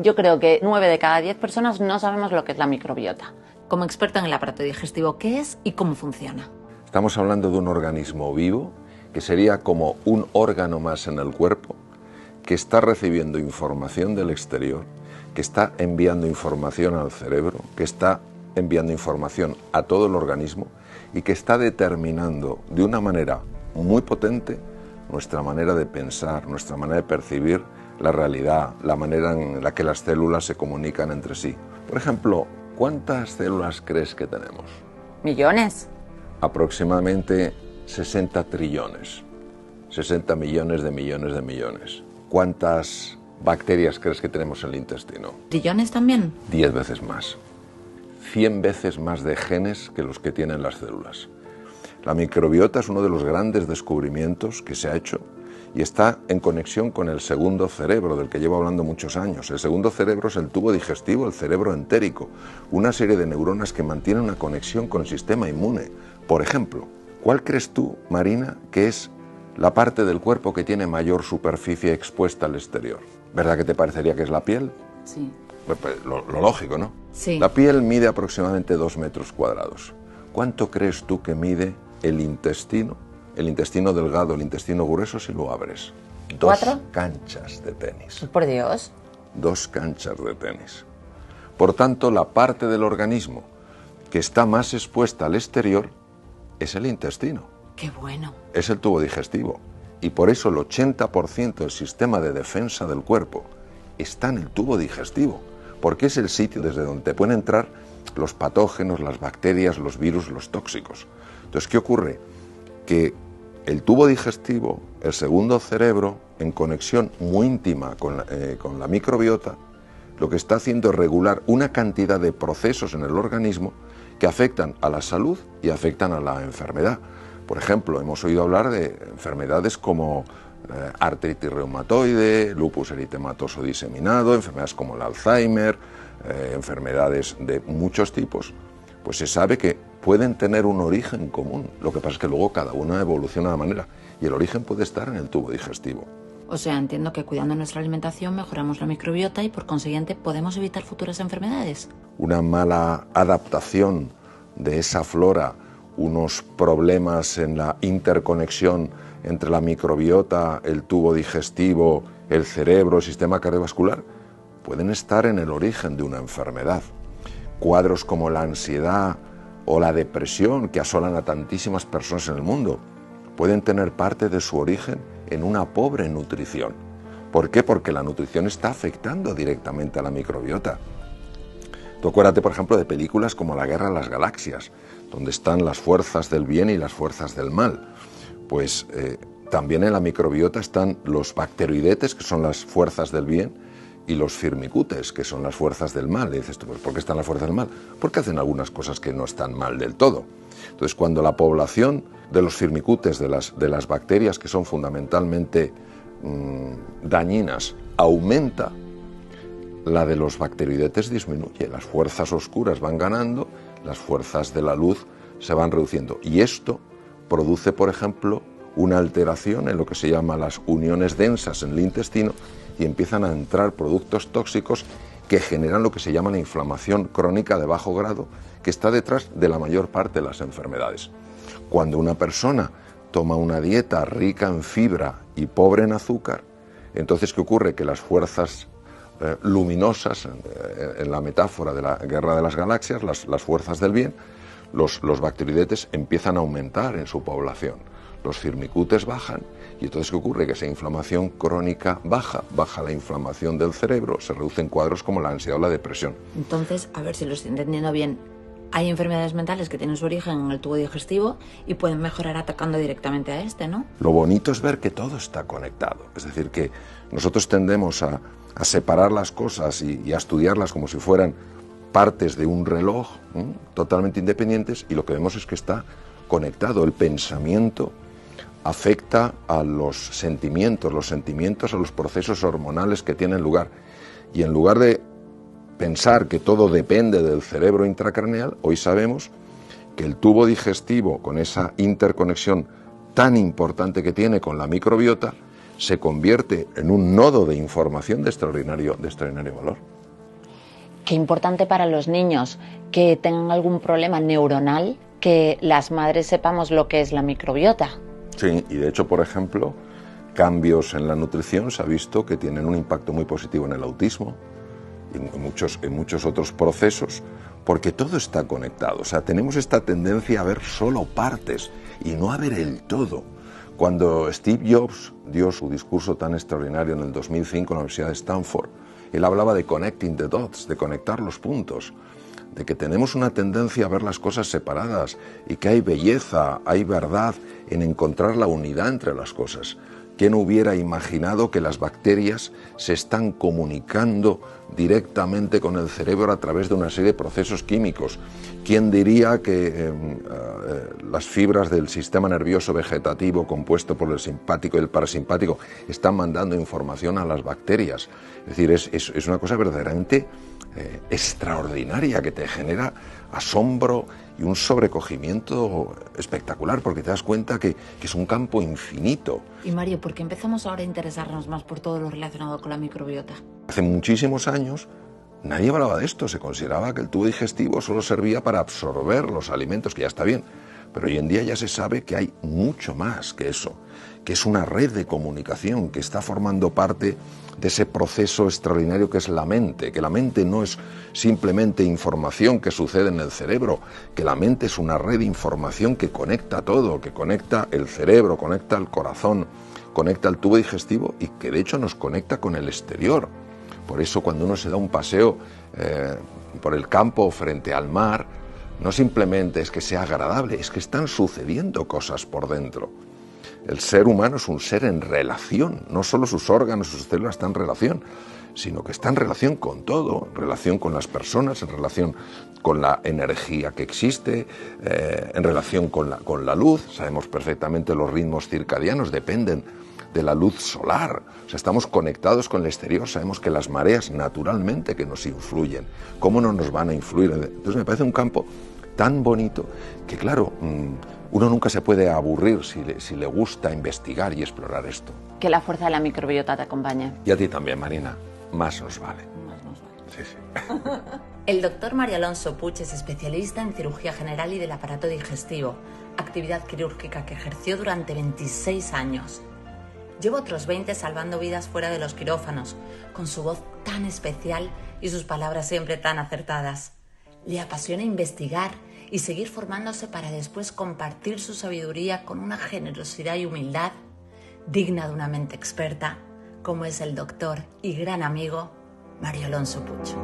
Yo creo que 9 de cada 10 personas no sabemos lo que es la microbiota. Como experta en el aparato digestivo, ¿qué es y cómo funciona? Estamos hablando de un organismo vivo que sería como un órgano más en el cuerpo, que está recibiendo información del exterior, que está enviando información al cerebro, que está enviando información a todo el organismo y que está determinando de una manera muy potente nuestra manera de pensar, nuestra manera de percibir la realidad, la manera en la que las células se comunican entre sí. Por ejemplo, ¿cuántas células crees que tenemos? ¿Millones? Aproximadamente 60 trillones, 60 millones de millones de millones. ¿Cuántas bacterias crees que tenemos en el intestino? ¿Trillones también? 10 veces más. 100 veces más de genes que los que tienen las células. La microbiota es uno de los grandes descubrimientos que se ha hecho y está en conexión con el segundo cerebro, del que llevo hablando muchos años. El segundo cerebro es el tubo digestivo, el cerebro entérico, una serie de neuronas que mantienen una conexión con el sistema inmune. Por ejemplo, ¿cuál crees tú, Marina, que es la parte del cuerpo que tiene mayor superficie expuesta al exterior? ¿Verdad que te parecería que es la piel? Sí. Pues, lo lógico, ¿no? Sí. La piel mide aproximadamente 2 metros cuadrados. ¿Cuánto crees tú que mide el intestino delgado, el intestino grueso, si lo abres? 2 ¿4? canchas de tenis. Por Dios. 2 canchas de tenis. Por tanto, la parte del organismo que está más expuesta al exterior es el intestino. ¡Qué bueno! Es el tubo digestivo. Y por eso el 80% del sistema de defensa del cuerpo está en el tubo digestivo, porque es el sitio desde donde te pueden entrar los patógenos, las bacterias, los virus, los tóxicos. Entonces, ¿qué ocurre? Que el tubo digestivo, el segundo cerebro, en conexión muy íntima con la microbiota, lo que está haciendo es regular una cantidad de procesos en el organismo que afectan a la salud y afectan a la enfermedad. Por ejemplo, hemos oído hablar de enfermedades como artritis reumatoide, lupus eritematoso diseminado, enfermedades como el Alzheimer, enfermedades de muchos tipos. Pues se sabe que pueden tener un origen común. Lo que pasa es que luego cada una evoluciona de una manera y el origen puede estar en el tubo digestivo. O sea, entiendo que cuidando nuestra alimentación mejoramos la microbiota y por consiguiente podemos evitar futuras enfermedades. Una mala adaptación de esa flora, unos problemas en la interconexión entre la microbiota, el tubo digestivo, el cerebro, el sistema cardiovascular, pueden estar en el origen de una enfermedad. Cuadros como la ansiedad o la depresión que asolan a tantísimas personas en el mundo pueden tener parte de su origen en una pobre nutrición. ¿Por qué? Porque la nutrición está afectando directamente a la microbiota. Tú acuérdate, por ejemplo, de películas como La Guerra de las Galaxias, donde están las fuerzas del bien y las fuerzas del mal. Pues también en la microbiota están los bacteroidetes, que son las fuerzas del bien, y los firmicutes, que son las fuerzas del mal. Y dices tú, pues, ¿por qué están las fuerzas del mal? Porque hacen algunas cosas que no están mal del todo. Entonces, cuando la población de los firmicutes, de las bacterias que son fundamentalmente dañinas, aumenta, la de los bacteroidetes disminuye. Las fuerzas oscuras van ganando, las fuerzas de la luz se van reduciendo. Y esto produce, por ejemplo, una alteración en lo que se llama las uniones densas en el intestino y empiezan a entrar productos tóxicos que generan lo que se llama la inflamación crónica de bajo grado, que está detrás de la mayor parte de las enfermedades. Cuando una persona toma una dieta rica en fibra y pobre en azúcar, entonces ¿qué ocurre? Que las fuerzas luminosas, en la metáfora de la Guerra de las Galaxias, las fuerzas del bien, los bacteroidetes empiezan a aumentar en su población. Los firmicutes bajan y entonces ¿qué ocurre? Que esa inflamación crónica baja la inflamación del cerebro, se reducen cuadros como la ansiedad o la depresión. Entonces, a ver si lo estoy entendiendo bien, hay enfermedades mentales que tienen su origen en el tubo digestivo y pueden mejorar atacando directamente a este, ¿no? Lo bonito es ver que todo está conectado, es decir, que nosotros tendemos a separar las cosas y a estudiarlas como si fueran partes de un reloj, totalmente independientes, y lo que vemos es que está conectado. El pensamiento afecta a los sentimientos a los procesos hormonales que tienen lugar. Y en lugar de pensar que todo depende del cerebro intracraneal, hoy sabemos que el tubo digestivo, con esa interconexión tan importante que tiene con la microbiota, se convierte en un nodo de información de extraordinario valor. Qué importante para los niños que tengan algún problema neuronal, que las madres sepamos lo que es la microbiota. Sí, y de hecho, por ejemplo, cambios en la nutrición se ha visto que tienen un impacto muy positivo en el autismo y en muchos otros procesos, porque todo está conectado. O sea, tenemos esta tendencia a ver solo partes y no a ver el todo. Cuando Steve Jobs dio su discurso tan extraordinario en el 2005 en la Universidad de Stanford, él hablaba de connecting the dots, de conectar los puntos, de que tenemos una tendencia a ver las cosas separadas y que hay belleza, hay verdad en encontrar la unidad entre las cosas. ¿Quién hubiera imaginado que las bacterias se están comunicando directamente con el cerebro a través de una serie de procesos químicos? ¿Quién diría que las fibras del sistema nervioso vegetativo compuesto por el simpático y el parasimpático están mandando información a las bacterias? Es decir, es una cosa verdaderamente extraordinaria que te genera asombro y un sobrecogimiento espectacular, porque te das cuenta que es un campo infinito. Y Mario, ¿por qué empezamos ahora a interesarnos más por todo lo relacionado con la microbiota? Hace muchísimos años nadie hablaba de esto, se consideraba que el tubo digestivo solo servía para absorber los alimentos, que ya está bien, pero hoy en día ya se sabe que hay mucho más que eso, que es una red de comunicación que está formando parte de ese proceso extraordinario que es la mente, que la mente no es simplemente información que sucede en el cerebro, que la mente es una red de información que conecta todo, que conecta el cerebro, conecta el corazón, conecta el tubo digestivo y que de hecho nos conecta con el exterior. Por eso cuando uno se da un paseo por el campo frente al mar, no simplemente es que sea agradable, es que están sucediendo cosas por dentro. El ser humano es un ser en relación, no solo sus órganos, sus células están en relación, sino que está en relación con todo, en relación con las personas, en relación con la energía que existe, en relación con la luz. Sabemos perfectamente los ritmos circadianos dependen de la luz solar. O sea, estamos conectados con el exterior, sabemos que las mareas naturalmente que nos influyen, ¿cómo no nos van a influir? Entonces me parece un campo tan bonito que, claro, uno nunca se puede aburrir si le gusta investigar y explorar esto. Que la fuerza de la microbiota te acompañe. Y a ti también, Marina, más nos vale. Más nos vale. Sí, sí. El doctor Mario Alonso Puig es especialista en cirugía general y del aparato digestivo, actividad quirúrgica que ejerció durante 26 años. Lleva otros 20 salvando vidas fuera de los quirófanos, con su voz tan especial y sus palabras siempre tan acertadas. Le apasiona investigar y seguir formándose para después compartir su sabiduría con una generosidad y humildad digna de una mente experta, como es el doctor y gran amigo Mario Alonso Puig.